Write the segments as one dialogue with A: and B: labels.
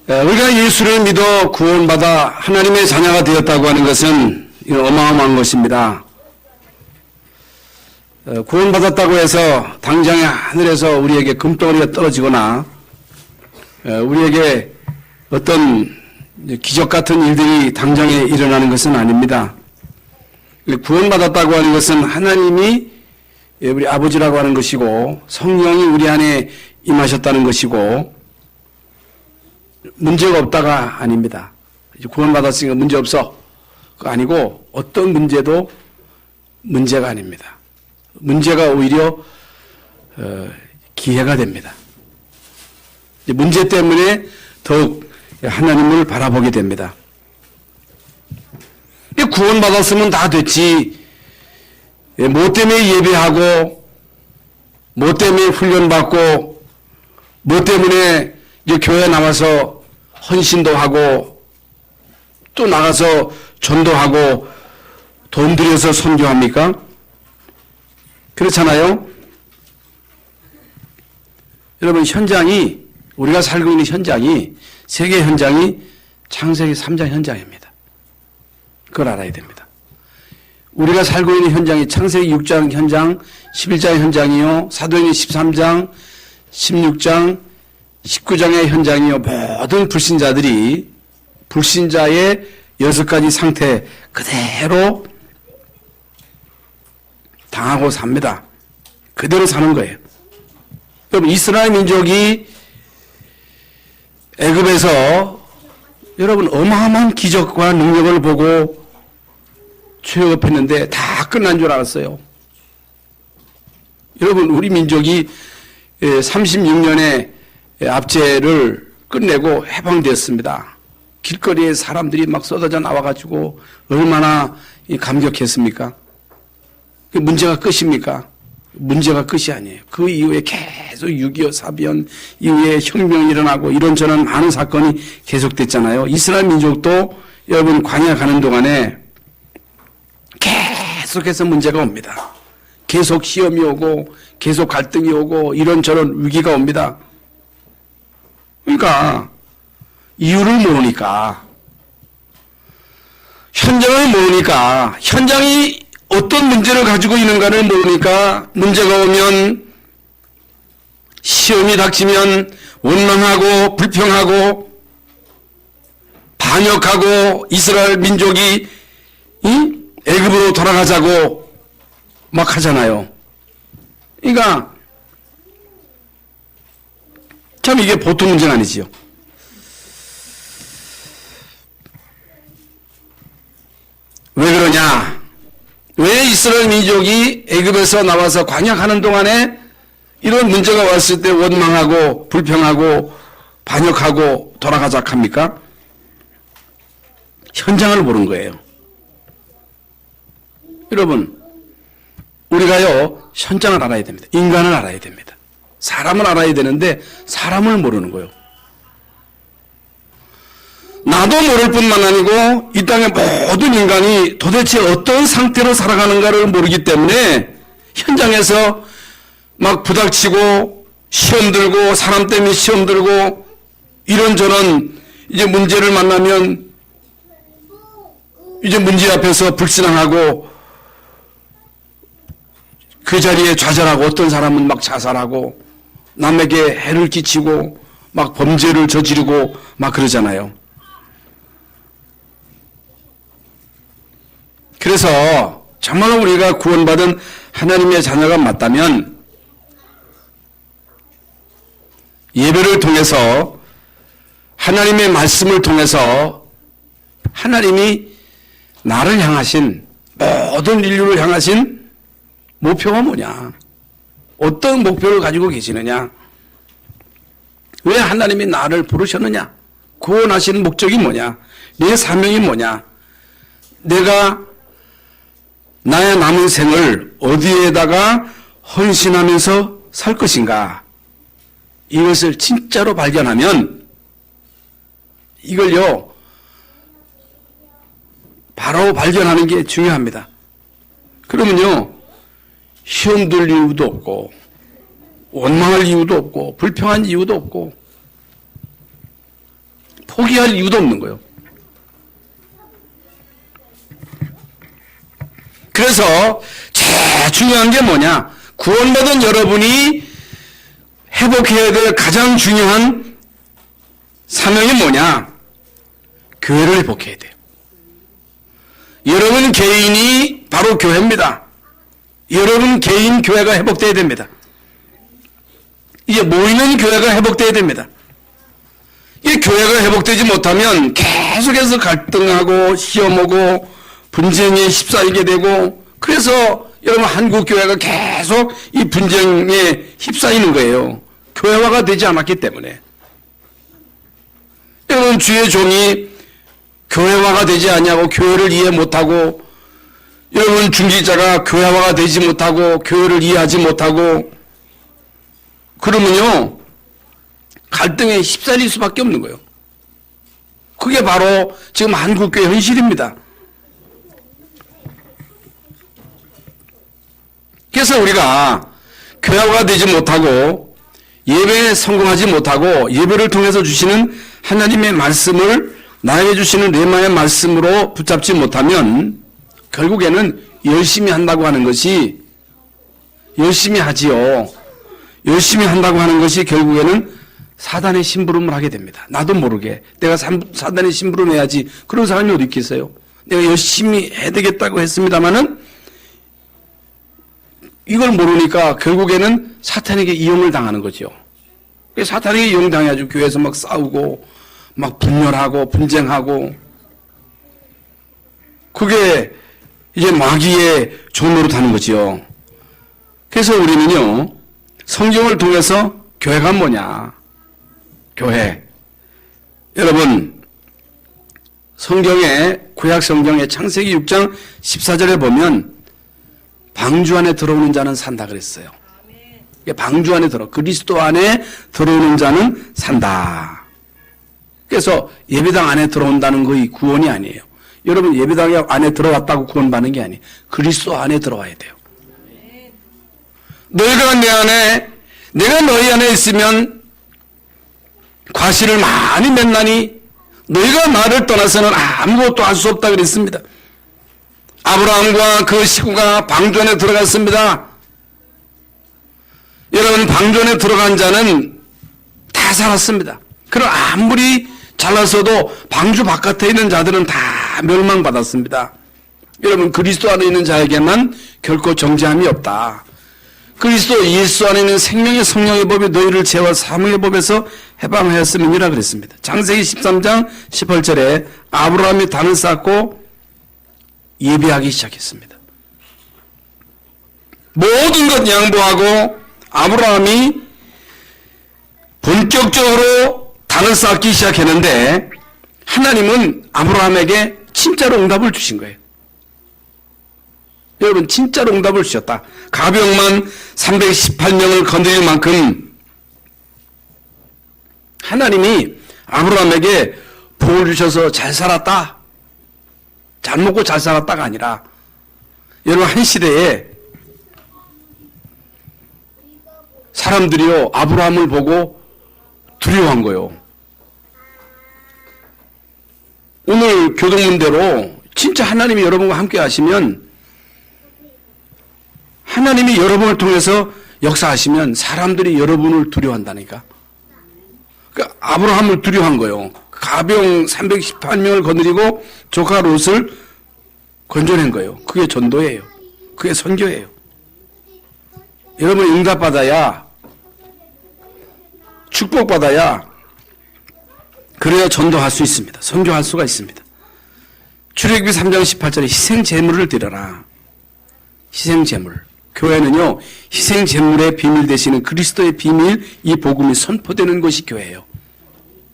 A: 우리가 예수를 믿어 구원받아 하나님의 자녀가 되었다고 하는 것은 어마어마한 것입니다. 구원받았다고 해서 당장에 하늘에서 우리에게 금덩어리가 떨어지거나 우리에게 어떤 기적 같은 일들이 당장에 일어나는 것은 아닙니다. 구원받았다고 하는 것은 하나님이 우리 아버지라고 하는 것이고 성령이 우리 안에 임하셨다는 것이고 문제가 없다가 아닙니다. 구원받았으니까 문제 없어. 그거 아니고 어떤 문제도 문제가 아닙니다. 문제가 오히려 기회가 됩니다. 문제 때문에 더욱 하나님을 바라보게 됩니다. 구원받았으면 다 됐지. 뭐 때문에 예배하고 뭐 때문에 훈련받고 뭐 때문에 이제 교회 나와서 헌신도 하고 또 나가서 전도하고 돈 들여서 선교합니까? 그렇잖아요. 여러분 우리가 살고 있는 현장이 세계 현장이 창세기 3장 현장입니다. 그걸 알아야 됩니다. 우리가 살고 있는 현장이 창세기 6장 현장, 11장 현장이요, 사도행전 13장, 16장, 19장의 현장이요. 모든 불신자들이 불신자의 6가지 상태 그대로 당하고 삽니다. 그대로 사는 거예요. 여러분 이스라엘 민족이 애굽에서 여러분 어마어마한 기적과 능력을 보고 출애굽했는데 다 끝난 줄 알았어요. 여러분 우리 민족이 36년의 압제를 끝내고 해방되었습니다. 길거리에 사람들이 막 쏟아져 나와가지고 얼마나 감격했습니까? 문제가 끝입니까? 문제가 끝이 아니에요. 그 이후에 계속 6.25 사변 이후에 혁명이 일어나고 이런저런 많은 사건이 계속됐잖아요. 이스라엘 민족도 여러분 광야 가는 동안에 계속해서 문제가 옵니다. 계속 시험이 오고 계속 갈등이 오고 이런저런 위기가 옵니다. 그러니까 이유를 모르니까 현장을 모르니까 현장이 어떤 문제를 가지고 있는가를 모르니까 문제가 오면 시험이 닥치면 원망하고 불평하고 반역하고 이스라엘 민족이 애굽으로 돌아가자고 막 하잖아요. 그러니까 참 이게 보통 문제가 아니지요. 왜 그러냐? 왜 이스라엘 민족이 애굽에서 나와서 광야하는 동안에 이런 문제가 왔을 때 원망하고 불평하고 반역하고 돌아가자 합니까? 현장을 보는 거예요. 여러분 우리가요 현장을 알아야 됩니다. 인간을 알아야 됩니다. 사람을 알아야 되는데 사람을 모르는 거예요. 나도 모를 뿐만 아니고 이 땅의 모든 인간이 도대체 어떤 상태로 살아가는가를 모르기 때문에 현장에서 막 부닥치고 시험 들고 사람 때문에 시험 들고 이런저런 이제 문제를 만나면 이제 문제 앞에서 불신앙하고 그 자리에 좌절하고 어떤 사람은 막 자살하고 남에게 해를 끼치고 막 범죄를 저지르고 막 그러잖아요. 그래서 정말로 우리가 구원받은 하나님의 자녀가 맞다면 예배를 통해서 하나님의 말씀을 통해서 하나님이 나를 향하신 모든 인류를 향하신 목표가 뭐냐? 어떤 목표를 가지고 계시느냐? 왜 하나님이 나를 부르셨느냐? 구원하시는 목적이 뭐냐? 내 사명이 뭐냐? 내가 나의 남은 생을 어디에다가 헌신하면서 살 것인가? 이것을 진짜로 발견하면 이걸요 바로 발견하는 게 중요합니다. 그러면요 시험 들 이유도 없고 원망할 이유도 없고 불평한 이유도 없고 포기할 이유도 없는 거예요. 그래서 제일 중요한 게 뭐냐? 구원받은 여러분이 회복해야 될 가장 중요한 사명이 뭐냐? 교회를 회복해야 돼요. 여러분 개인이 바로 교회입니다. 여러분 개인 교회가 회복돼야 됩니다. 이게 모이는 교회가 회복돼야 됩니다. 이 교회가 회복되지 못하면 계속해서 갈등하고 시험하고 분쟁에 휩싸이게 되고, 그래서 여러분 한국 교회가 계속 이 분쟁에 휩싸이는 거예요. 교회화가 되지 않았기 때문에. 여러분 주의 종이 교회화가 되지 않냐고 교회를 이해 못하고, 여러분 중직자가 교회화가 되지 못하고 교회를 이해하지 못하고, 그러면요 갈등에 휩싸일 수밖에 없는 거예요. 그게 바로 지금 한국교회 현실입니다. 그래서 우리가 교회화가 되지 못하고 예배에 성공하지 못하고 예배를 통해서 주시는 하나님의 말씀을 나에게 주시는 레마의 말씀으로 붙잡지 못하면 결국에는 열심히 한다고 하는 것이, 열심히 하지요. 열심히 한다고 하는 것이 결국에는 사단의 심부름을 하게 됩니다. 나도 모르게 내가 사단의 심부름 해야지, 그런 사람이 어디 있겠어요. 내가 열심히 해야 되겠다고 했습니다마는 이걸 모르니까 결국에는 사탄에게 이용을 당하는 거죠. 사탄에게 이용당해가지고 교회에서 막 싸우고 막 분열하고 분쟁하고, 그게 이제 마귀의 종로로 타는 거죠. 그래서 우리는요 성경을 통해서 교회가 뭐냐? 교회. 여러분 성경에, 구약 성경의 창세기 6장 14절에 보면 방주 안에 들어오는 자는 산다 그랬어요. 방주 안에 그리스도 안에 들어오는 자는 산다. 그래서 예배당 안에 들어온다는 거의 구원이 아니에요. 여러분 예배당 안에 들어왔다고 구원받는 게 아니에요. 그리스도 안에 들어와야 돼요. 너희가 내 안에, 내가 너희 안에 있으면 과실을 많이 맺나니 너희가 나를 떠나서는 아무것도 할 수 없다 그랬습니다. 아브라함과 그 식구가 방주 안에 들어갔습니다. 여러분 방주 안에 들어간 자는 다 살았습니다. 그럼 아무리 잘났어도 방주 바깥에 있는 자들은 다 멸망받았습니다. 여러분 그리스도 안에 있는 자에게만 결코 정죄함이 없다. 그리스도 예수 안에 있는 생명의 성령의 법이 너희를 죄와 사망의 법에서 해방하였음이니라 그랬습니다. 창세기 13장 18절에 아브라함이 단을 쌓고 예배하기 시작했습니다. 모든 것 양보하고 아브라함이 본격적으로 단을 쌓기 시작했는데 하나님은 아브라함에게 진짜로 응답을 주신 거예요. 여러분 진짜로 응답을 주셨다. 가병만 318명을 건드릴 만큼 하나님이 아브라함에게 복을 주셔서 잘 살았다, 잘 먹고 잘 살았다가 아니라, 여러분 한 시대에 사람들이요 아브라함을 보고 두려워한 거예요. 오늘 교동문대로 진짜 하나님이 여러분과 함께 하시면, 하나님이 여러분을 통해서 역사하시면 사람들이 여러분을 두려워한다니까. 그러니까 아브라함을 두려워한 거예요. 가병 318명을 거느리고 조카 롯을 건져낸 거예요. 그게 전도예요. 그게 선교예요. 여러분 응답받아야, 축복받아야 그래야 전도할 수 있습니다. 선교할 수가 있습니다. 출애굽기 3장 18절에 희생제물을 드려라. 희생제물. 교회는요 희생제물의 비밀 되시는 그리스도의 비밀, 이 복음이 선포되는 것이 교회예요.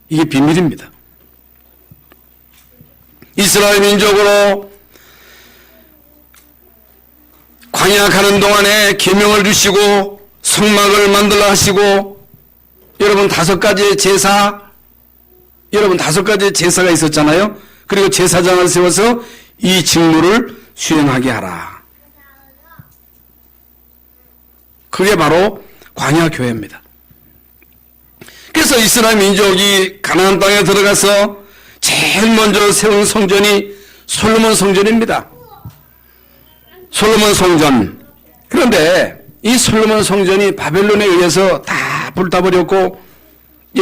A: 이게 비밀입니다. 이스라엘 민족으로 광야 가는 동안에 계명을 주시고 성막을 만들라 하시고, 여러분 5가지의 제사, 여러분 5가지의 제사가 있었잖아요. 그리고 제사장을 세워서 이 직무를 수행하게 하라. 그게 바로 광야 교회입니다. 그래서 이스라엘 민족이 가나안 땅에 들어가서 제일 먼저 세운 성전이 솔로몬 성전입니다. 솔로몬 성전. 그런데 이 솔로몬 성전이 바벨론에 의해서 다 불타버렸고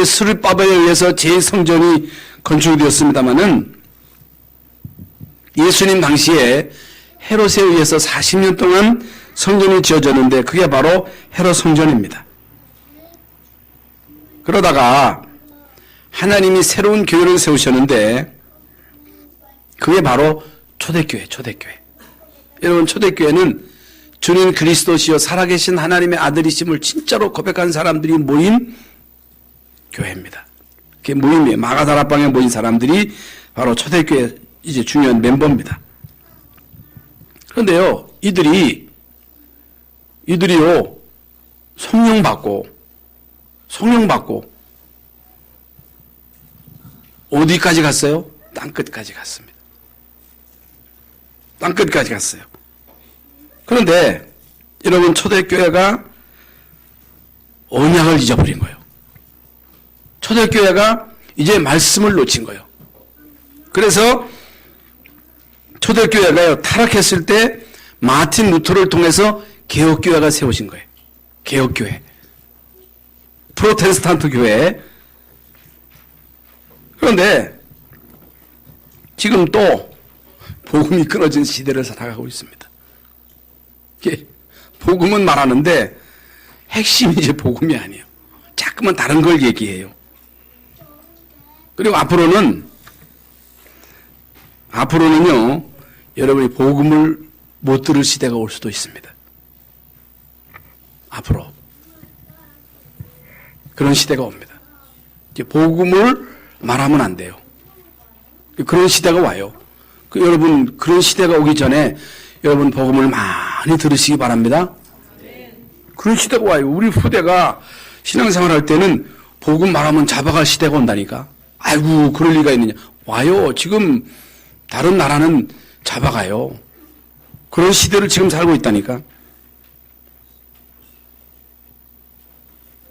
A: 스룹바벨에 의해서 제2성전이 건축되었습니다마는 예수님 당시에 헤롯에 의해서 40년 동안 성전이 지어졌는데 그게 바로 헤롯 성전입니다. 그러다가 하나님이 새로운 교회를 세우셨는데 그게 바로 초대교회. 여러분, 초대교회는 주님 그리스도시요 살아계신 하나님의 아들이심을 진짜로 고백한 사람들이 모인 교회입니다. 그게 모임이에요. 마가다락방에 모인 사람들이 바로 초대교회 이제 중요한 멤버입니다. 그런데요, 이들이요 성령 받고 어디까지 갔어요? 땅끝까지 갔습니다. 땅끝까지 갔어요. 그런데 여러분, 초대교회가 언약을 잊어버린 거예요. 초대교회가 이제 말씀을 놓친 거예요. 그래서 초대교회가요 타락했을 때 마틴 루터를 통해서 개혁교회가 세워진 거예요. 개혁교회, 프로테스탄트 교회. 그런데 지금 또 복음이 끊어진 시대를 살아가고 있습니다. 복음은 말하는데 핵심이 이제 복음이 아니에요. 자꾸만 다른 걸 얘기해요. 그리고 앞으로는요 여러분이 복음을 못 들을 시대가 올 수도 있습니다. 앞으로 그런 시대가 옵니다. 이제 복음을 말하면 안 돼요. 그런 시대가 와요. 여러분, 그런 시대가 오기 전에 여러분 복음을 많이 들으시기 바랍니다. 그런 시대가 와요. 우리 후대가 신앙생활 할 때는 복음 말하면 잡아갈 시대가 온다니까. 아이고, 그럴 리가 있느냐. 와요. 지금 다른 나라는 잡아가요. 그런 시대를 지금 살고 있다니까.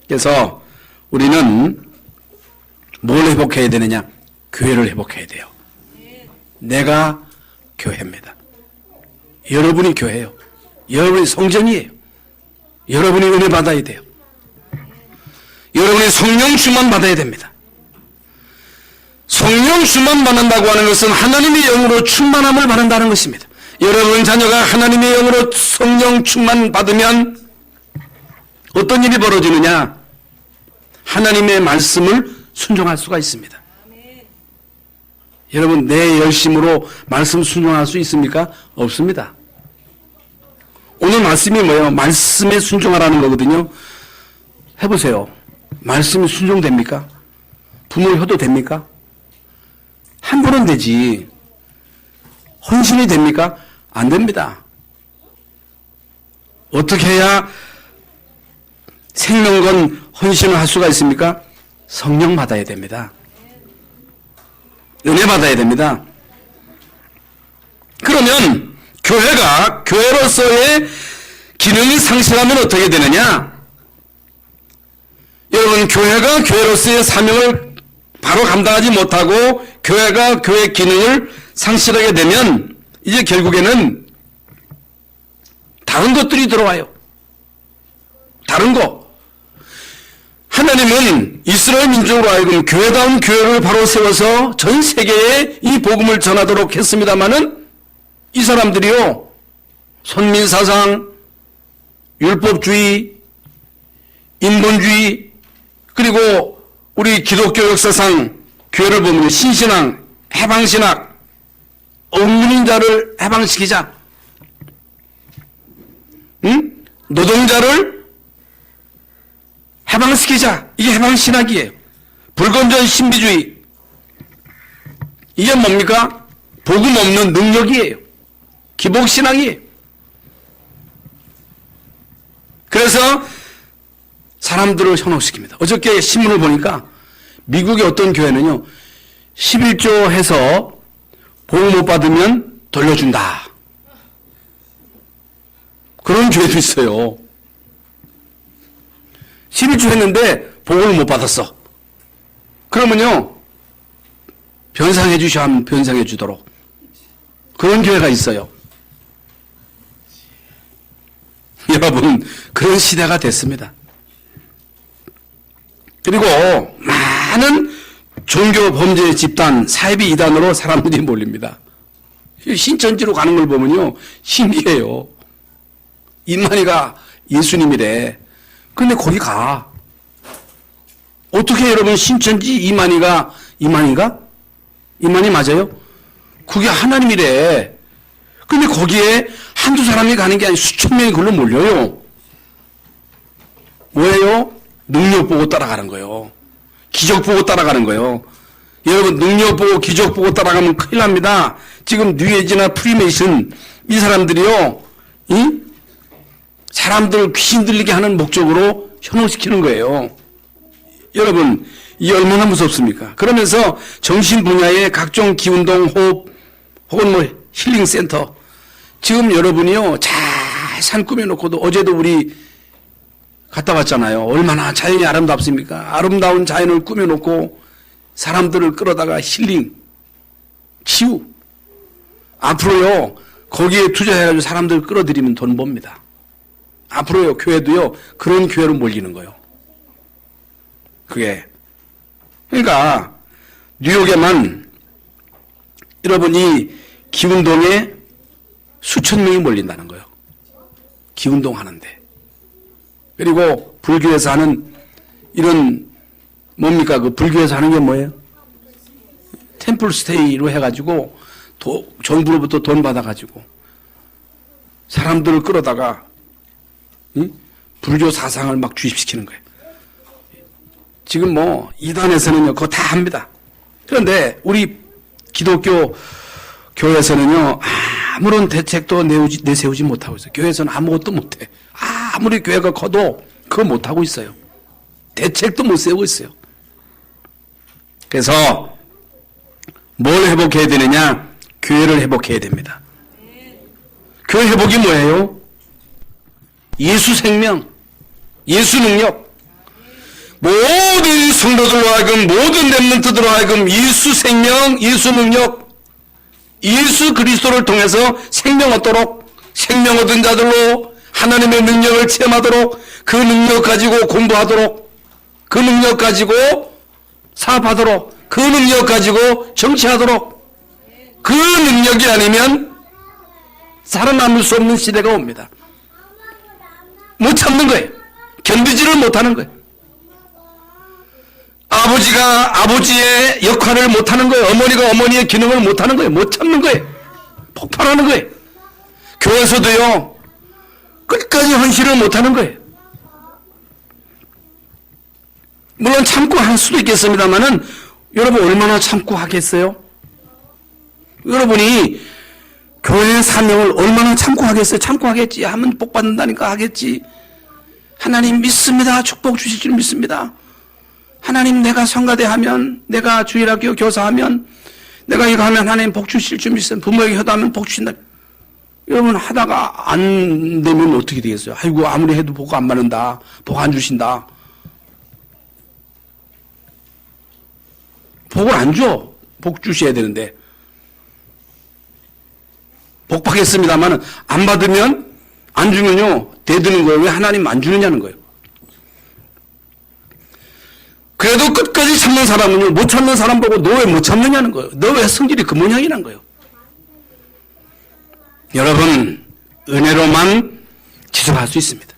A: 그래서 우리는 뭘 회복해야 되느냐? 교회를 회복해야 돼요. 내가 교회입니다. 여러분이 교회예요. 여러분이 성전이에요. 여러분이 은혜 받아야 돼요. 여러분이 성령 충만 받아야 됩니다. 성령 충만 받는다고 하는 것은 하나님의 영으로 충만함을 받는다는 것입니다. 여러분 자녀가 하나님의 영으로 성령 충만 받으면 어떤 일이 벌어지느냐? 하나님의 말씀을 순종할 수가 있습니다. 여러분, 내 열심으로 말씀 순종할 수 있습니까? 없습니다. 오늘 말씀이 뭐예요? 말씀에 순종하라는 거거든요. 해보세요. 말씀이 순종됩니까? 부모 효도 됩니까? 함부로는 되지. 헌신이 됩니까? 안 됩니다. 어떻게 해야 생명건 헌신을 할 수가 있습니까? 성령 받아야 됩니다. 은혜 받아야 됩니다. 그러면 교회가 교회로서의 기능이 상실하면 어떻게 되느냐? 여러분, 교회가 교회로서의 사명을 바로 감당하지 못하고 교회가 교회 기능을 상실하게 되면 이제 결국에는 다른 것들이 들어와요. 다른 거. 하나님은 이스라엘 민족으로 하여금 교회다운 교회를 바로 세워서 전 세계에 이 복음을 전하도록 했습니다마는 이 사람들이요, 선민사상, 율법주의, 인본주의, 그리고 우리 기독교 역사상 교회를 보면 신신앙, 해방신학, 억눌린 자를 해방시키자, 노동자를 해방시키자. 이게 해방신학이에요. 불건전 신비주의. 이게 뭡니까? 복음 없는 능력이에요. 기복신앙이에요. 그래서 사람들을 현혹시킵니다. 어저께 신문을 보니까 미국의 어떤 교회는요, 11조 해서 보험 못 받으면 돌려준다. 그런 교회도 있어요. 11조 했는데 보험을 못 받았어. 그러면요, 변상해 주셔야 하면 변상해 주도록. 그런 교회가 있어요. 여러분, 그런 시대가 됐습니다. 그리고 많은 종교 범죄 집단, 사이비 이단으로 사람들이 몰립니다. 신천지로 가는 걸 보면요, 신기해요. 이만희가 예수님이래. 근데 거기 가. 어떻게 여러분 신천지 이만희가 이만희 맞아요? 그게 하나님이래. 근데 거기에 한두 사람이 가는 게 아니라 수천 명이 그걸로 몰려요. 뭐예요? 능력 보고 따라가는 거예요. 기적 보고 따라가는 거예요. 여러분, 능력 보고 기적 보고 따라가면 큰일 납니다. 지금 뉴에이지나 프리메이슨 이 사람들이요, 사람들 귀신 들리게 하는 목적으로 현혹시키는 거예요. 여러분, 이 얼마나 무섭습니까? 그러면서 정신 분야의 각종 기운동, 호흡, 혹은 뭐 힐링센터. 지금 여러분이요, 잘 산 꾸며놓고도 어제도 우리 갔다 왔잖아요. 얼마나 자연이 아름답습니까? 아름다운 자연을 꾸며놓고 사람들을 끌어다가 힐링, 치유. 앞으로요, 거기에 투자해가지고 사람들을 끌어들이면 돈 법니다. 앞으로요, 교회도요, 그런 교회로 몰리는 거예요. 그게. 그러니까, 뉴욕에만, 여러분, 이 기운동에 수천 명이 몰린다는 거예요. 기운동 하는데. 그리고 불교에서 하는 이런, 뭡니까? 그 불교에서 하는 게 뭐예요? 템플 스테이로 해가지고, 정부로부터 돈 받아가지고, 사람들을 끌어다가, 불교 사상을 막 주입시키는 거예요. 지금 뭐 이단에서는요 그거 다 합니다. 그런데 우리 기독교 교회에서는요 아무런 대책도 내세우지 못하고 있어요. 교회에서는 아무것도 못해. 아무리 교회가 커도 그거 못하고 있어요. 대책도 못 세우고 있어요. 그래서 뭘 회복해야 되느냐? 교회를 회복해야 됩니다. 교회 회복이 뭐예요? 예수 생명, 예수 능력, 모든 성도들로 하여금, 모든 렘넌트들로 하여금 예수 생명, 예수 능력, 예수 그리스도를 통해서 생명 얻도록, 생명 얻은 자들로 하나님의 능력을 체험하도록, 그 능력 가지고 공부하도록, 그 능력 가지고 사업하도록, 그 능력 가지고 정치하도록, 그 능력이 아니면 살아남을 수 없는 시대가 옵니다. 못 참는 거예요. 견디지를 못하는 거예요. 아버지가 아버지의 역할을 못하는 거예요. 어머니가 어머니의 기능을 못하는 거예요. 못 참는 거예요. 폭발하는 거예요. 교회에서도요, 끝까지 헌신을 못하는 거예요. 물론 참고 할 수도 있겠습니다만은 여러분 얼마나 참고 하겠어요? 여러분이 교회의 사명을 얼마나 참고 하겠어요? 참고 하겠지. 하면 복 받는다니까 하겠지. 하나님 믿습니다. 축복 주실 줄 믿습니다. 하나님 내가 성가대 하면, 내가 주일학교 교사하면, 내가 이거 하면 하나님 복 주실 줄 믿습니다. 부모에게 효도하면 복 주신다. 여러분 하다가 안 되면 어떻게 되겠어요? 아이고 아무리 해도 복 안 받는다. 복 안 주신다. 복을 안 줘. 복 주셔야 되는데. 복 받겠습니다만 안 받으면, 안 주면요 대드는 거예요. 왜 하나님 안 주느냐는 거예요. 그래도 끝까지 참는 사람은요, 못 참는 사람 보고 너 왜 못 참느냐는 거예요. 너 왜 성질이 그 모양이란 거예요. 여러분, 은혜로만 지속할 수 있습니다.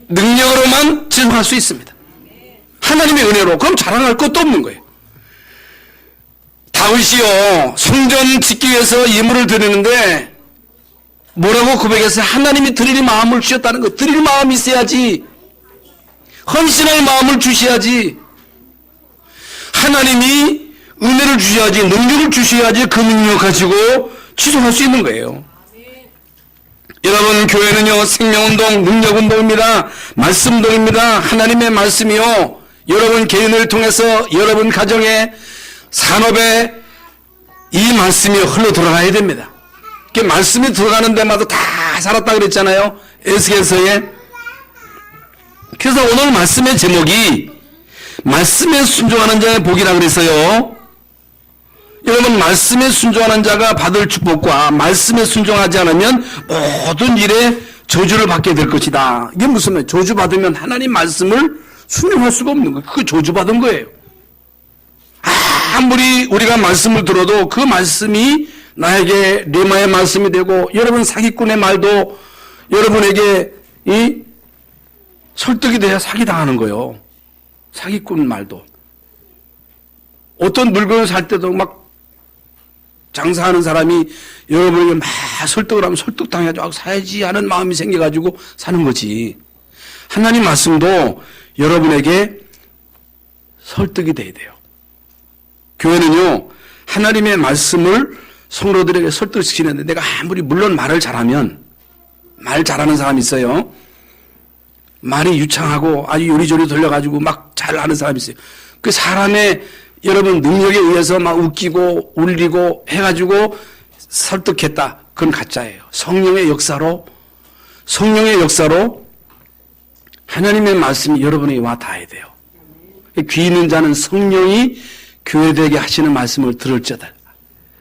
A: 능력으로만 지속할 수 있습니다. 하나님의 은혜로. 그럼 자랑할 것도 없는 거예요. 다윗이요, 성전 짓기 위해서 예물을 드리는데 뭐라고 고백했어요? 하나님이 드릴 마음을 주셨다는 거. 드릴 마음이 있어야지. 헌신할 마음을 주셔야지. 하나님이 은혜를 주셔야지, 능력을 주셔야지 그 능력 가지고 지속할 수 있는 거예요. 여러분, 교회는요 생명운동, 능력운동입니다. 말씀운동입니다. 하나님의 말씀이요 여러분 개인을 통해서 여러분 가정에, 산업에 이 말씀이 흘러 들어가야 됩니다. 그 말씀이 들어가는 데마다 다 살았다 그랬잖아요, 에스겔서에. 그래서 오늘 말씀의 제목이 말씀에 순종하는 자의 복이라 그랬어요. 여러분, 말씀에 순종하는 자가 받을 축복과 말씀에 순종하지 않으면 모든 일에 저주를 받게 될 것이다. 이게 무슨 말이에요? 저주받으면 하나님 말씀을 순종할 수가 없는 거예요. 그거 저주받은 거예요. 아무리 우리가 말씀을 들어도 그 말씀이 나에게 레마의 말씀이 되고, 여러분 사기꾼의 말도 여러분에게 설득이 돼야 사기당하는 거예요. 사기꾼 말도. 어떤 물건을 살 때도 막 장사하는 사람이 여러분에게 막 설득을 하면 설득당해가지고 사야지 하는 마음이 생겨가지고 사는 거지. 하나님 말씀도 여러분에게 설득이 돼야 돼요. 교회는요, 하나님의 말씀을 성도들에게 설득시키는데, 내가 아무리 물론 말을 잘하면, 말 잘하는 사람이 있어요. 말이 유창하고 아주 요리조리 돌려가지고 막 잘하는 사람이 있어요. 그 사람의 여러분 능력에 의해서 막 웃기고 울리고 해가지고 설득했다. 그건 가짜예요. 성령의 역사로 하나님의 말씀이 여러분에게 와 닿아야 돼요. 귀 있는 자는 성령이 교회되게 하시는 말씀을 들을지어다.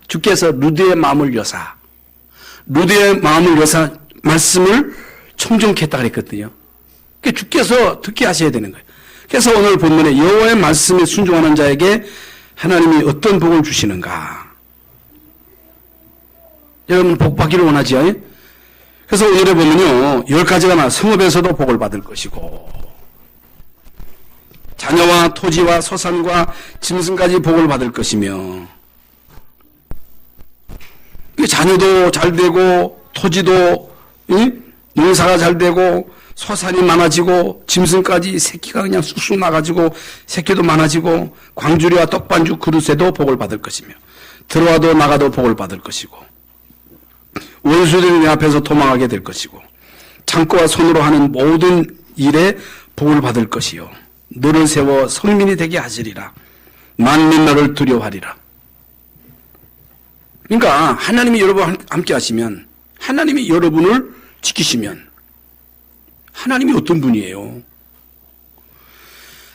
A: 주께서 루드의 마음을 여사 말씀을 청종했다 그랬거든요. 그러니까 주께서 듣게 하셔야 되는 거예요. 그래서 오늘 본문에 여호와의 말씀에 순종하는 자에게 하나님이 어떤 복을 주시는가. 여러분 복 받기를 원하지요? 그래서 오늘에 보면요, 10가지가 나와. 성읍에서도 복을 받을 것이고, 자녀와 토지와 소산과 짐승까지 복을 받을 것이며, 자녀도 잘 되고 토지도 농사가 잘 되고 소산이 많아지고 짐승까지 새끼가 그냥 쑥쑥 나가지고 새끼도 많아지고 광주리와 떡반죽 그릇에도 복을 받을 것이며, 들어와도 나가도 복을 받을 것이고, 원수들이 내 앞에서 도망하게 될 것이고, 창고와 손으로 하는 모든 일에 복을 받을 것이요, 너를 세워 성민이 되게 하시리라. 만민 너를 두려워하리라. 그러니까 하나님이 여러분 함께 하시면, 하나님이 여러분을 지키시면, 하나님이 어떤 분이에요?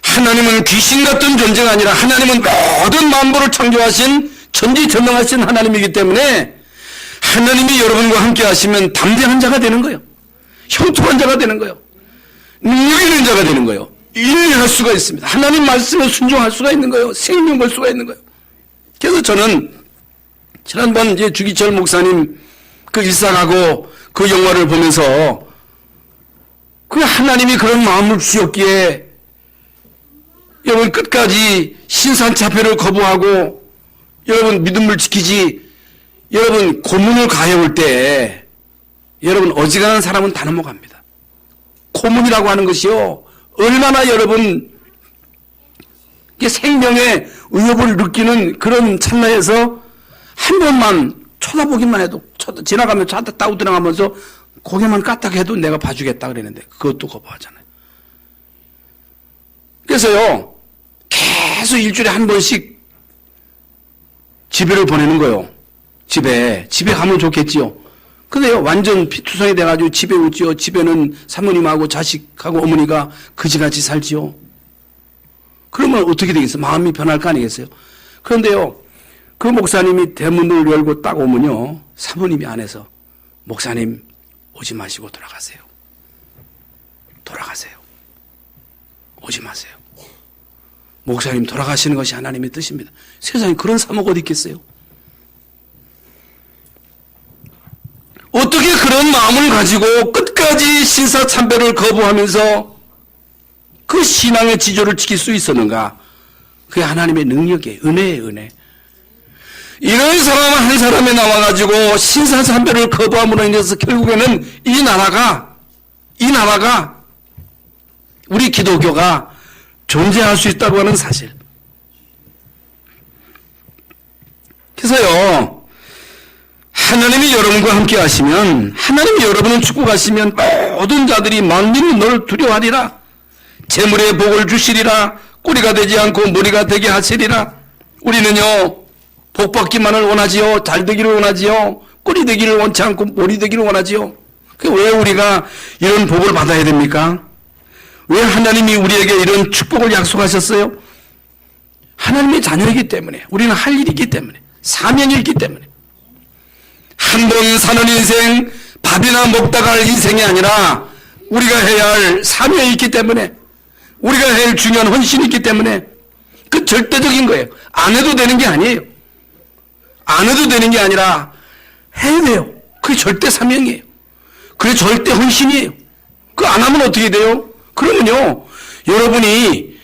A: 하나님은 귀신 같은 존재가 아니라 하나님은 모든 만물을 창조하신 전지전능하신 하나님이기 때문에 하나님이 여러분과 함께 하시면 담대한 자가 되는 거예요. 형통한 자가 되는 거예요. 능력 있는 자가 되는 거예요. 인내할 수가 있습니다. 하나님 말씀에 순종할 수가 있는 거예요. 생명 걸 수가 있는 거예요. 그래서 저는 지난번 이제 주기철 목사님 그 일상하고 그 영화를 보면서 그 하나님이 그런 마음을 주셨기에 여러분 끝까지 신산차별을 거부하고 여러분 믿음을 지키지, 여러분 고문을 가해올 때 여러분 어지간한 사람은 다 넘어갑니다. 고문이라고 하는 것이요, 얼마나 여러분 생명의 위협을 느끼는 그런 찰나에서 한 번만 쳐다보기만 해도, 지나가면 차다 따고 지나가면서 고개만 까딱 해도 내가 봐주겠다 그랬는데 그것도 거부하잖아요. 그래서요, 계속 일주일에 한 번씩 집에를 보내는 거예요. 집에 가면 좋겠지요. 근데요, 완전 피투성이 돼가지고 집에 오지요. 집에는 사모님하고 자식하고 어머니가 그지같이 살지요. 그러면 어떻게 되겠어요? 마음이 변할 거 아니겠어요? 그런데요, 그 목사님이 대문을 열고 딱 오면요, 사모님이 안에서 목사님 오지 마시고 돌아가세요. 오지 마세요. 목사님 돌아가시는 것이 하나님의 뜻입니다. 세상에 그런 사모가 어디 있겠어요? 어떻게 그런 마음을 가지고 끝까지 신사참배를 거부하면서 그 신앙의 지조를 지킬 수 있었는가? 그게 하나님의 능력이에요. 은혜예요, 은혜. 이런 사람 한 사람이 나와가지고 신사참배를 거부함으로 인해서 결국에는 이 나라가 우리 기독교가 존재할 수 있다고 하는 사실. 그래서요, 하나님이 여러분과 함께 하시면, 하나님이 여러분을 축복하시면 모든 자들이 만민이 너를 두려워하리라. 재물의 복을 주시리라. 꼬리가 되지 않고 머리가 되게 하시리라. 우리는요, 복 받기만을 원하지요. 잘 되기를 원하지요. 꼬리 되기를 원치 않고 머리 되기를 원하지요. 왜 우리가 이런 복을 받아야 됩니까? 왜 하나님이 우리에게 이런 축복을 약속하셨어요? 하나님의 자녀이기 때문에, 우리는 할 일이 있기 때문에, 사명이 있기 때문에. 한 번 사는 인생, 밥이나 먹다가 할 인생이 아니라 우리가 해야 할 사명이 있기 때문에, 우리가 해야 할 중요한 헌신이 있기 때문에 그 절대적인 거예요. 안 해도 되는 게 아니에요. 안 해도 되는 게 아니라 해야 돼요. 그게 절대 사명이에요. 그게 절대 헌신이에요. 그거 안 하면 어떻게 돼요? 그러면요, 여러분이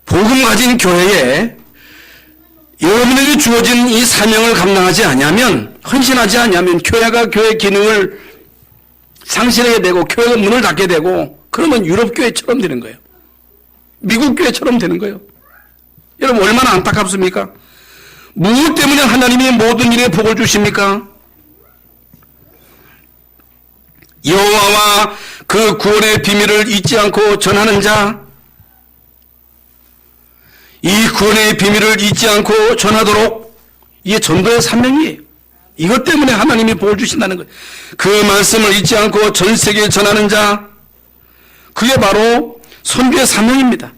A: 복음 가진 교회에 여러분에게 주어진 이 사명을 감당하지 않으면, 헌신하지 않으면 교회가 교회 기능을 상실하게 되고 교회가 문을 닫게 되고, 그러면 유럽 교회처럼 되는 거예요. 미국 교회처럼 되는 거예요. 여러분 얼마나 안타깝습니까? 무엇 때문에 하나님이 모든 일에 복을 주십니까? 여호와와 그 구원의 비밀을 잊지 않고 전하는 자, 이 구원의 비밀을 잊지 않고 전하도록, 이게 전도의 사명이에요. 이것 때문에 하나님이 복을 주신다는 거예요. 그 말씀을 잊지 않고 전 세계에 전하는 자, 그게 바로 선교의 사명입니다.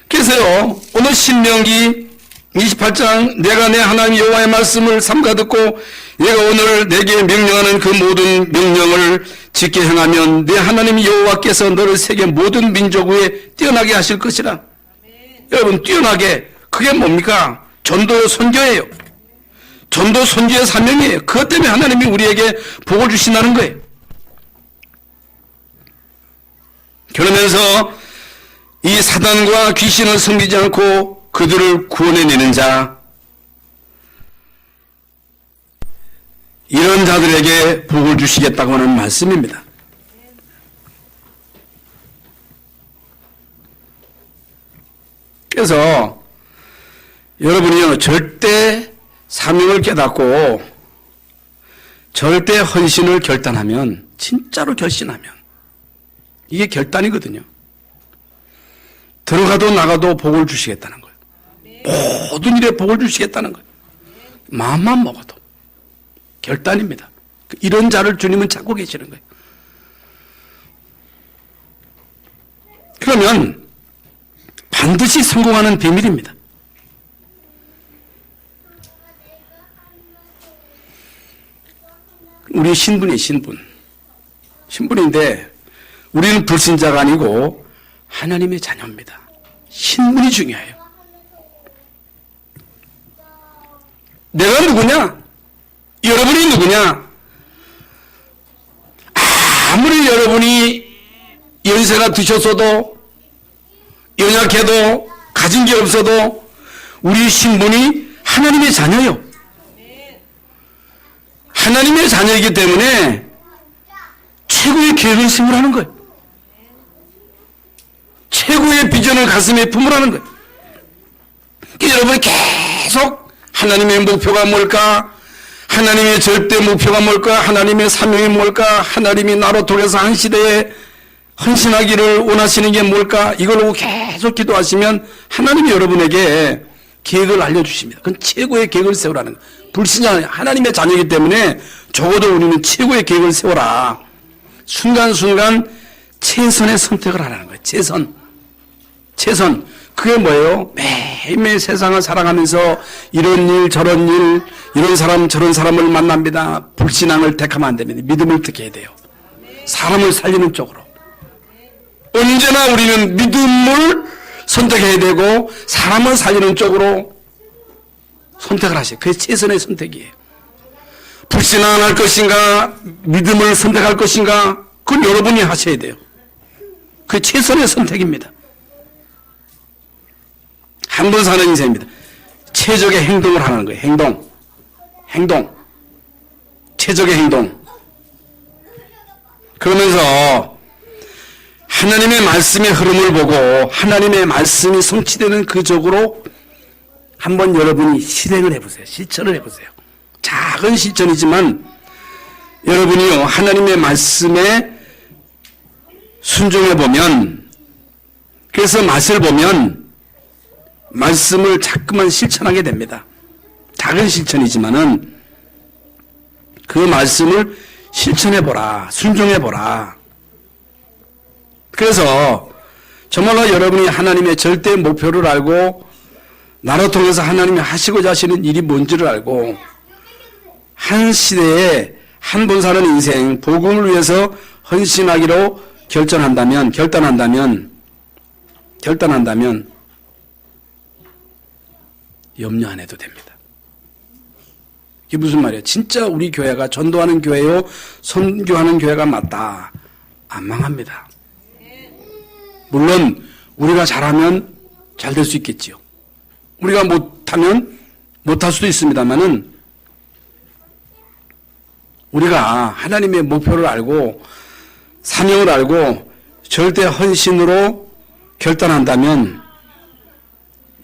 A: 그래서요, 오늘 신명기 28장, 내가 내 하나님 여호와의 말씀을 삼가 듣고 내가 오늘 내게 명령하는 그 모든 명령을 지켜 행하면 내 하나님 여호와께서 너를 세계 모든 민족 위에 뛰어나게 하실 것이라. 여러분, 뛰어나게, 그게 뭡니까? 전도 선교예요. 전도 선교의 사명이에요. 그것 때문에 하나님이 우리에게 복을 주신다는 거예요. 그러면서 이 사단과 귀신을 섬기지 않고 그들을 구원해내는 자, 이런 자들에게 복을 주시겠다고 하는 말씀입니다. 그래서 여러분이요, 절대 사명을 깨닫고 절대 헌신을 결단하면, 진짜로 결심하면, 이게 결단이거든요. 들어가도 나가도 복을 주시겠다는 거예요. 모든 일에 복을 주시겠다는 거예요. 마음만 먹어도. 결단입니다. 이런 자를 주님은 찾고 계시는 거예요. 그러면 반드시 성공하는 비밀입니다. 우리 신분이 신분인데 우리는 불신자가 아니고 하나님의 자녀입니다. 신분이 중요해요. 내가 누구냐? 여러분이 누구냐? 아무리 여러분이 연세가 드셨어도, 연약해도, 가진 게 없어도 우리 신분이 하나님의 자녀요. 하나님의 자녀이기 때문에 최고의 계획을 세우라는 거예요. 최고의 비전을 가슴에 품으라는 거예요. 그러니까 여러분이 계속 하나님의 목표가 뭘까? 하나님의 절대 목표가 뭘까? 하나님의 사명이 뭘까? 하나님이 나로 통해서 한 시대에 헌신하기를 원하시는 게 뭘까? 이걸 보고 계속 기도하시면 하나님이 여러분에게 계획을 알려주십니다. 그건 최고의 계획을 세우라는 거예요. 불신자, 하나님의 자녀이기 때문에 적어도 우리는 최고의 계획을 세워라. 순간순간 최선의 선택을 하라는 거예요. 최선. 그게 뭐예요? 매일매일 세상을 살아가면서 이런 일 저런 일, 이런 사람 저런 사람을 만납니다. 불신앙을 택하면 안 됩니다. 믿음을 택해야 돼요. 사람을 살리는 쪽으로. 언제나 우리는 믿음을 선택해야 되고 사람을 살리는 쪽으로 선택을 하셔요. 그게 최선의 선택이에요. 불신앙을 할 것인가, 믿음을 선택할 것인가, 그건 여러분이 하셔야 돼요. 그게 최선의 선택입니다. 한 번 사는 인생입니다. 최적의 행동을 하는 거예요. 행동. 최적의 행동. 그러면서 하나님의 말씀의 흐름을 보고 하나님의 말씀이 성취되는 그 쪽으로 한번 여러분이 실행을 해보세요. 실천을 해보세요. 작은 실천이지만 여러분이요, 하나님의 말씀에 순종해보면, 그래서 맛을 보면 말씀을 자꾸만 실천하게 됩니다. 작은 실천이지만은 그 말씀을 실천해보라, 순종해보라. 그래서 정말로 여러분이 하나님의 절대 목표를 알고 나를 통해서 하나님이 하시고자 하시는 일이 뭔지를 알고 한 시대에 한 번 사는 인생 복음을 위해서 헌신하기로 결단한다면 염려 안 해도 됩니다. 이게 무슨 말이에요? 진짜 우리 교회가 전도하는 교회요, 선교하는 교회가 맞다. 안 망합니다. 물론 우리가 잘하면 잘 될 수 있겠지요. 우리가 못하면 못할 수도 있습니다만은 우리가 하나님의 목표를 알고 사명을 알고 절대 헌신으로 결단한다면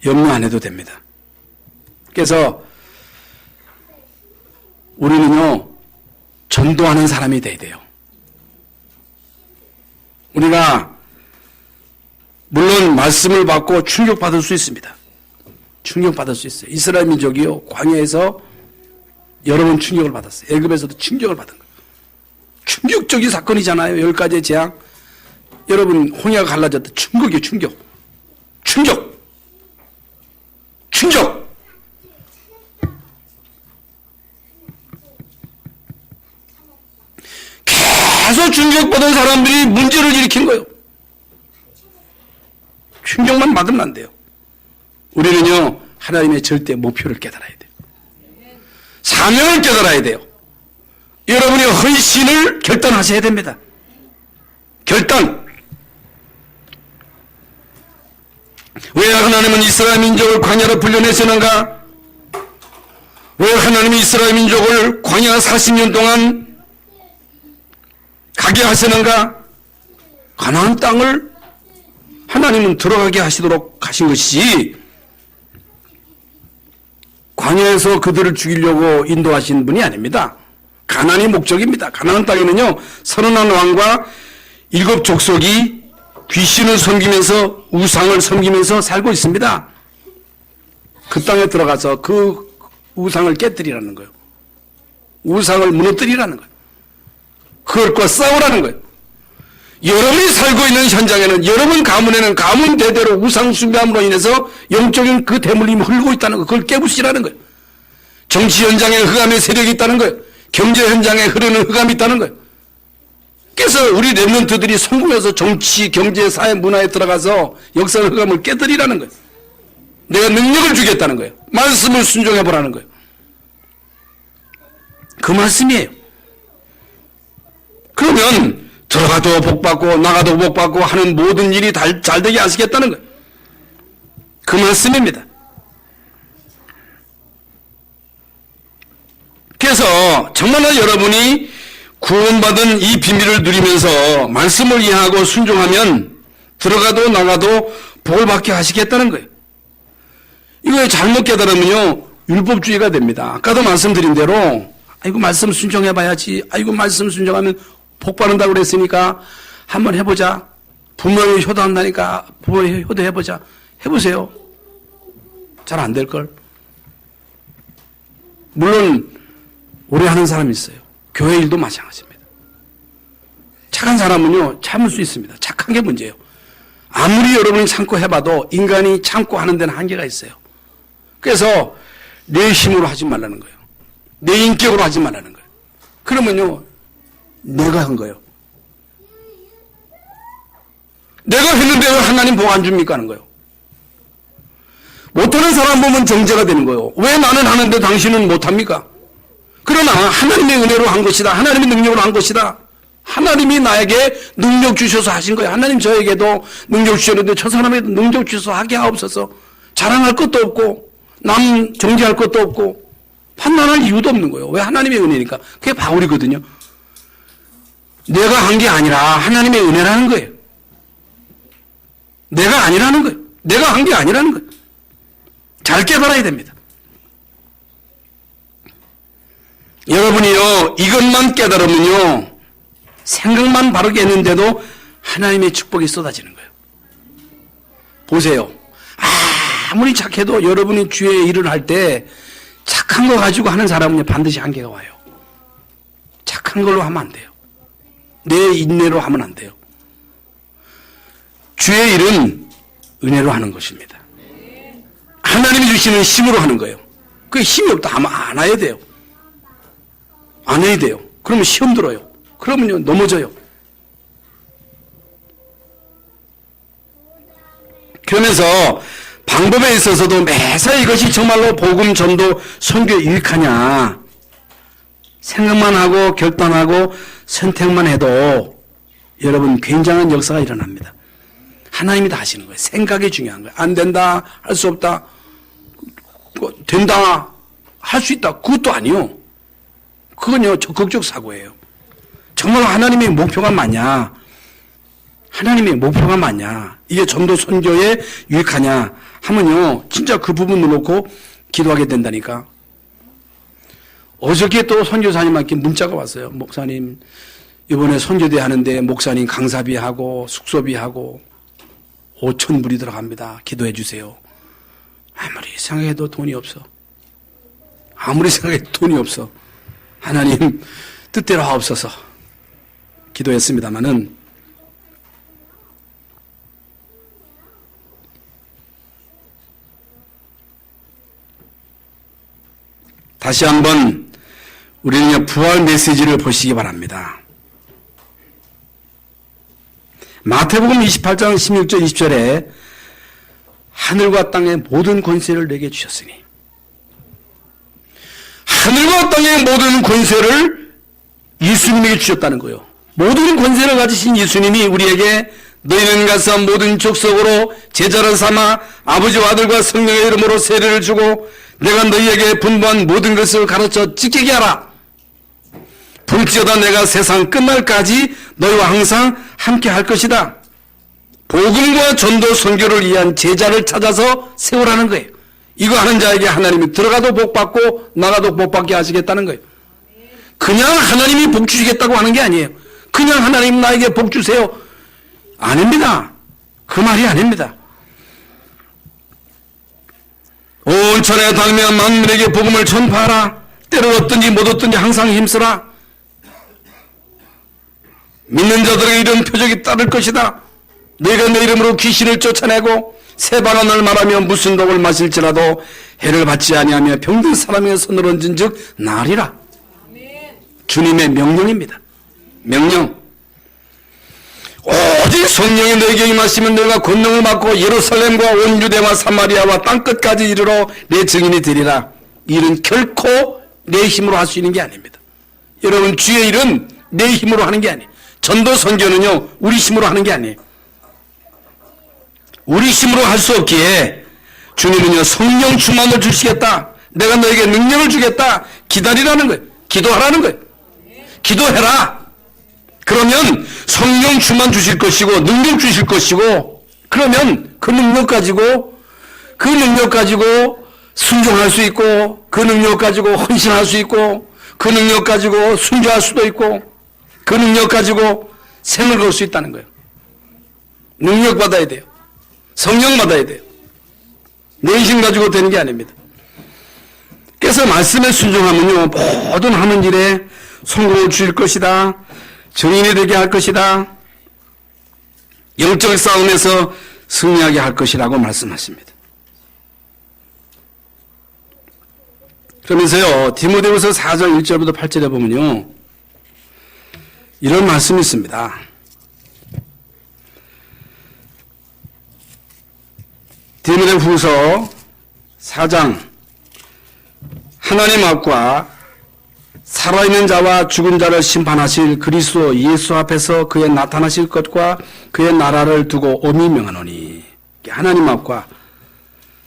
A: 염려 안 해도 됩니다. 그래서 우리는요, 전도하는 사람이 돼야 돼요. 우리가 물론 말씀을 받고 충격받을 수 있습니다. 충격받을 수 있어요. 이스라엘 민족이요, 광야에서 여러 번 충격을 받았어요. 애굽에서도 충격을 받은 거예요. 충격적인 사건이잖아요. 10가지의 재앙. 여러분 홍해가 갈라졌다. 충격이에요. 충격. 계속 충격받은 사람들이 문제를 일으킨 거예요. 충격만 받으면 안 돼요. 우리는요, 하나님의 절대 목표를 깨달아야 돼요. 사명을 깨달아야 돼요. 여러분이 헌신을 결단하셔야 됩니다. 결단. 왜 하나님은 이스라엘 민족을 광야로 불려내시는가? 왜 하나님이 이스라엘 민족을 광야 40년 동안 가게 하시는가? 가나안 땅을 하나님은 들어가게 하시도록 하신 것이 광야에서 그들을 죽이려고 인도하신 분이 아닙니다. 가나안이 목적입니다. 가나안 땅에는요, 31 왕과 7 족속이 귀신을 섬기면서 우상을 섬기면서 살고 있습니다. 그 땅에 들어가서 그 우상을 깨뜨리라는 거예요. 우상을 무너뜨리라는 거예요. 그것과 싸우라는 거예요. 여러분이 살고 있는 현장에는, 여러분 가문에는 가문 대대로 우상 숭배함으로 인해서 영적인 그 대물림이 흐르고 있다는 거, 그걸 깨부시라는 거예요. 정치 현장에 흑암의 세력이 있다는 거예요. 경제 현장에 흐르는 흑암이 있다는 거예요. 그래서 우리 랩런트들이 성공해서 정치, 경제, 사회, 문화에 들어가서 역사의 흑암을 깨뜨리라는 거예요. 내가 능력을 주겠다는 거예요. 말씀을 순종해보라는 거예요. 그 말씀이에요. 그러면 들어가도 복받고 나가도 복받고 하는 모든 일이 잘되게 하시겠다는 거예요. 그 말씀입니다. 그래서 정말로 여러분이 구원받은 이 비밀을 누리면서 말씀을 이해하고 순종하면 들어가도 나가도 복을 받게 하시겠다는 거예요. 이거 잘못 깨달으면요, 율법주의가 됩니다. 아까도 말씀드린 대로 아이고 말씀 순종해봐야지, 아이고 말씀 순종하면 복 받는다고 그랬으니까 한번 해보자. 부모님 효도한다니까 부모님 효도해보자. 해보세요. 잘 안 될걸. 물론 오래 하는 사람이 있어요. 교회 일도 마찬가지입니다. 착한 사람은요, 참을 수 있습니다. 착한 게 문제예요. 아무리 여러분이 참고 해봐도 인간이 참고 하는 데는 한계가 있어요. 그래서 내 힘으로 하지 말라는 거예요. 내 인격으로 하지 말라는 거예요. 그러면요, 내가 한 거예요. 내가 했는데 왜 하나님 복 안 줍니까 하는 거예요. 못하는 사람 보면 정죄가 되는 거예요. 왜 나는 하는데 당신은 못합니까? 그러나 하나님의 은혜로 한 것이다. 하나님의 능력으로 한 것이다. 하나님이 나에게 능력 주셔서 하신 거예요. 하나님 저에게도 능력 주셨는데 저 사람에게도 능력 주셔서 하게 하옵소서. 자랑할 것도 없고 남 정죄할 것도 없고 판단할 이유도 없는 거예요. 왜? 하나님의 은혜니까. 그게 바울이거든요. 내가 한 게 아니라 하나님의 은혜라는 거예요. 내가 아니라는 거예요. 내가 한 게 아니라는 거예요. 잘 깨달아야 됩니다. 여러분이요, 이것만 깨달으면요, 생각만 바르게 했는데도 하나님의 축복이 쏟아지는 거예요. 보세요. 아무리 착해도 여러분이 주의 일을 할 때 착한 거 가지고 하는 사람은 반드시 한계가 와요. 착한 걸로 하면 안 돼요. 내 인내로 하면 안 돼요. 주의 일은 은혜로 하는 것입니다. 하나님이 주시는 힘으로 하는 거예요. 그 힘이 없다 하면 안 해야 돼요. 안 해야 돼요. 그러면 시험 들어요. 그러면요 넘어져요. 그러면서 방법에 있어서도 매사 이것이 정말로 복음 전도 선교의 일카냐 생각만 하고 결단하고 선택만 해도 여러분 굉장한 역사가 일어납니다. 하나님이 다 하시는 거예요. 생각이 중요한 거예요. 안 된다, 할 수 없다, 된다, 할 수 있다, 그것도 아니요. 그건요 적극적 사고예요. 정말 하나님의 목표가 맞냐, 하나님의 목표가 맞냐, 이게 전도 선교에 유익하냐 하면요 진짜 그 부분을 놓고 기도하게 된다니까. 어저께 또 선교사님한테 문자가 왔어요. 목사님 이번에 선교대 하는데 목사님 강사비하고 숙소비하고 5,000불이 들어갑니다. 기도해 주세요. 아무리 생각해도 돈이 없어. 아무리 생각해도 돈이 없어. 하나님 뜻대로 하옵소서 기도했습니다마는 다시 한번 우리는 부활 메시지를 보시기 바랍니다. 마태복음 28장 16절 20절에 하늘과 땅의 모든 권세를 내게 주셨으니, 하늘과 땅의 모든 권세를 예수님에게 주셨다는 거예요. 모든 권세를 가지신 예수님이 우리에게 너희는 가서 모든 족속으로 제자를 삼아 아버지와 아들과 성령의 이름으로 세례를 주고 내가 너희에게 분부한 모든 것을 가르쳐 지키게 하라. 볼지어다 내가 세상 끝날까지 너희와 항상 함께 할 것이다. 복음과 전도 선교를 위한 제자를 찾아서 세우라는 거예요. 이거 하는 자에게 하나님이 들어가도 복받고 나가도 복받게 하시겠다는 거예요. 그냥 하나님이 복 주시겠다고 하는 게 아니에요. 그냥 하나님 나에게 복 주세요 아닙니다. 그 말이 아닙니다. 온 천하에 다니며 만민에게 복음을 전파하라. 때를 얻든지 못 얻든지 항상 힘쓰라. 믿는 자들에게 이런 표적이 따를 것이다. 너희가 내 이름으로 귀신을 쫓아내고 새바람 날 말하며 무슨 독을 마실지라도 해를 받지 아니하며 병든 사람의 손을 얹은 즉 나으리라. 주님의 명령입니다. 명령. 오직 성령이 너에게 임하시면 너희가 권능을 받고 예루살렘과 온 유대와 사마리아와 땅끝까지 이르러 내 증인이 되리라. 일은 결코 내 힘으로 할 수 있는 게 아닙니다. 여러분 주의 일은 내 힘으로 하는 게 아니에요. 전도 선교는요 우리 힘으로 하는 게 아니에요. 우리 힘으로 할 수 없기에 주님은요 성령 충만을 주시겠다. 내가 너에게 능력을 주겠다. 기다리라는 거예요. 기도하라는 거예요. 기도해라. 그러면 성령 충만 주실 것이고 능력 주실 것이고, 그러면 그 능력 가지고 순종할 수 있고, 그 능력 가지고 헌신할 수 있고, 그 능력 가지고 순교할 수도 있고, 그 능력 가지고 생을 걸 수 있다는 거예요. 능력 받아야 돼요. 성령 받아야 돼요. 내 힘 가지고 되는 게 아닙니다. 그래서 말씀에 순종하면요 모든 하는 일에 성공을 주실 것이다. 증인이 되게 할 것이다. 영적 싸움에서 승리하게 할 것이라고 말씀하십니다. 그러면서요 디모데후서 4장 1절부터 8절에 보면요 이런 말씀이 있습니다. 디모데후서 4장 하나님 앞과 살아있는 자와 죽은 자를 심판하실 그리스도 예수 앞에서 그의 나타나실 것과 그의 나라를 두고 엄히 명하노니, 하나님 앞과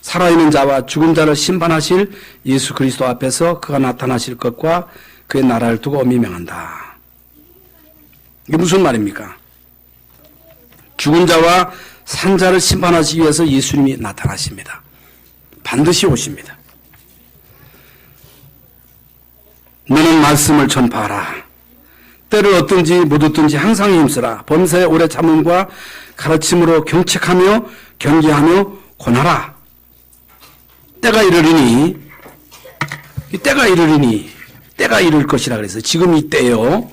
A: 살아있는 자와 죽은 자를 심판하실 예수 그리스도 앞에서 그가 나타나실 것과 그의 나라를 두고 엄히 명한다. 이게 무슨 말입니까? 죽은 자와 산 자를 심판하시기 위해서 예수님이 나타나십니다. 반드시 오십니다. 너는 말씀을 전파하라. 때를 얻든지 못 얻든지 항상 힘쓰라. 범사에 오래 참음과 가르침으로 경책하며 경계하며 권하라. 때가 이르리니, 때가 이를 것이라 그래서 지금 이 때요.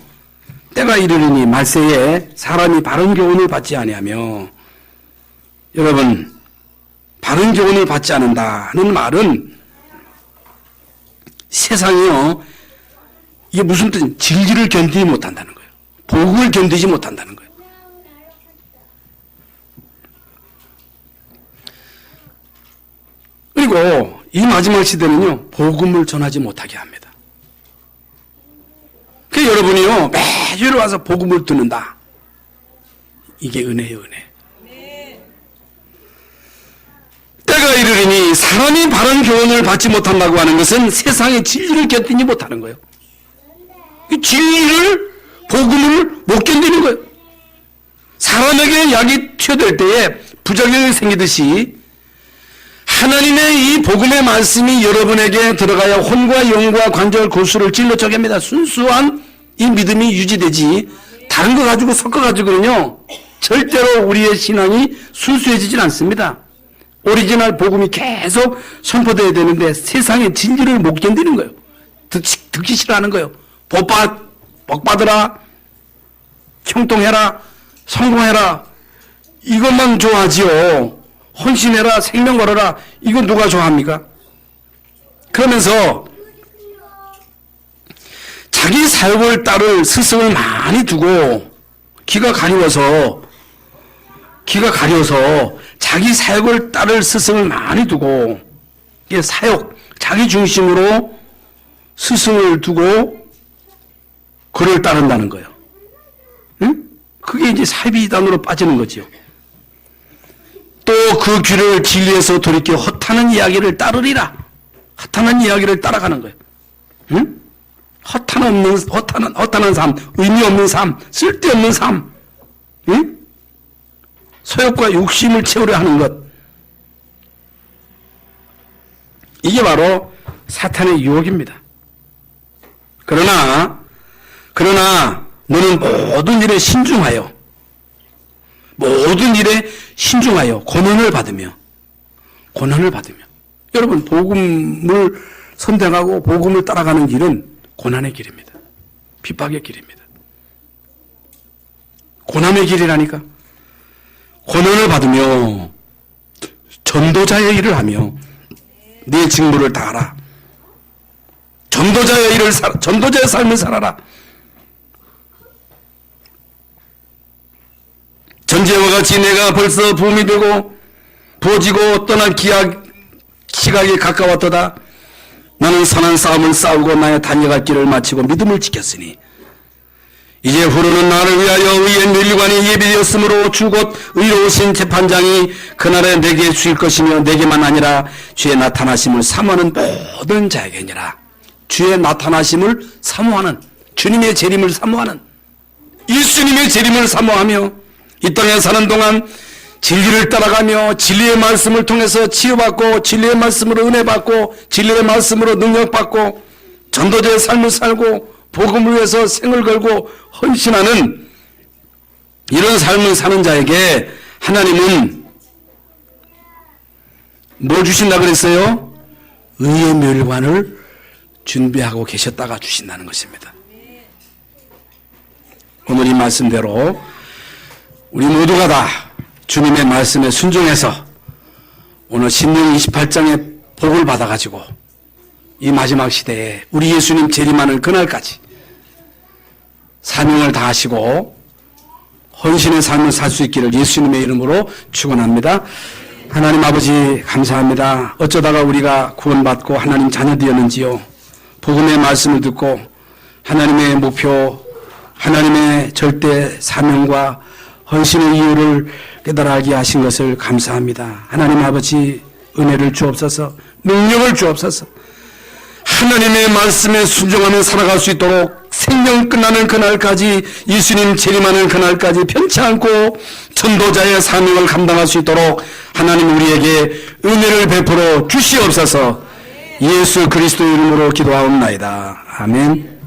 A: 때가 이르리니 말세에 사람이 바른 교훈을 받지 아니하며 여러분, 바른 교훈을 받지 않는다는 말은 세상이요, 이게 무슨 뜻, 진리를 견디지 못한다는 거예요. 복음을 견디지 못한다는 거예요. 그리고 이 마지막 시대는요, 복음을 전하지 못하게 합니다. 그래서 여러분이요, 매주 와서 복음을 듣는다. 이게 은혜예요, 은혜. 때가 이르리니 사람이 바른 교훈을 받지 못한다고 하는 것은 세상의 진리를 견디지 못하는 거예요. 이 진리를, 복음을 못 견디는 거예요. 사람에게 약이 투여될 때에 부작용이 생기듯이 하나님의 이 복음의 말씀이 여러분에게 들어가야 혼과 영과 관절 골수를 찔러 쪼개 합니다. 순수한 이 믿음이 유지되지, 다른 거 가지고 섞어가지고는요, 절대로 우리의 신앙이 순수해지진 않습니다. 오리지널 복음이 계속 선포되어야 되는데 세상의 진리를 못 견디는 거예요. 듣기 싫어하는 거예요. 복 받으라, 형통해라, 성공해라, 이것만 좋아하지요. 헌신해라, 생명 걸어라, 이거 누가 좋아합니까? 그러면서 자기 사역을 따를 스승을 많이 두고 귀가 가려워서 자기 사역을 따를 스승을 많이 두고, 이게 사역, 자기 중심으로 스승을 두고 그를 따른다는 거예요. 응? 그게 이제 사이비단으로 빠지는 거지요. 또 그 귀를 진리에서 돌이켜 허탄한 이야기를 따르리라. 허탄한 이야기를 따라가는 거예요. 응? 허탄한 삶, 의미 없는 삶, 쓸데없는 삶, 응? 소욕과 욕심을 채우려 하는 것. 이게 바로 사탄의 유혹입니다. 그러나 너는 모든 일에 신중하여 고난을 받으며 여러분, 복음을 선택하고 복음을 따라가는 길은 고난의 길입니다. 핍박의 길입니다. 고난의 길이라니까. 고난을 받으며 전도자의 일을 하며 네 직무를 다하라. 전도자의 삶을 살아라. 전제와 같이 내가 벌써 붐이 되고 부어지고 떠날 시각이 가까웠도다. 나는 선한 싸움을 싸우고 나의 달려갈 길을 마치고 믿음을 지켰으니 이제 후로는 나를 위하여 의의 면류관이 예비되었으므로 주 곧 의로우신 재판장이 그날에 내게 주일 것이며 내게만 아니라 주의 나타나심을 사모하는 모든 자에게니라. 주의 나타나심을 사모하는, 주님의 재림을 사모하는, 예수님의 재림을 사모하며 이 땅에 사는 동안 진리를 따라가며 진리의 말씀을 통해서 치유받고 진리의 말씀으로 은혜받고 진리의 말씀으로 능력받고 전도자의 삶을 살고 복음을 위해서 생을 걸고 헌신하는 이런 삶을 사는 자에게 하나님은 뭘 주신다 그랬어요? 의의 멸관을 준비하고 계셨다가 주신다는 것입니다. 오늘 이 말씀대로 우리 모두가 다 주님의 말씀에 순종해서 오늘 신명 28장의 복을 받아가지고 이 마지막 시대에 우리 예수님 재림하는 그날까지 사명을 다하시고 헌신의 삶을 살 수 있기를 예수님의 이름으로 축원합니다. 하나님 아버지 감사합니다. 어쩌다가 우리가 구원받고 하나님 자녀 되었는지요. 복음의 말씀을 듣고 하나님의 목표, 하나님의 절대 사명과 헌신의 이유를 깨달아하게 하신 것을 감사합니다. 하나님 아버지 은혜를 주옵소서, 능력을 주옵소서. 하나님의 말씀에 순종하며 살아갈 수 있도록 생명 끝나는 그날까지, 예수님 재림하는 그날까지 편치 않고 전도자의 사명을 감당할 수 있도록 하나님 우리에게 은혜를 베풀어 주시옵소서. 예수 그리스도 이름으로 기도하옵나이다. 아멘.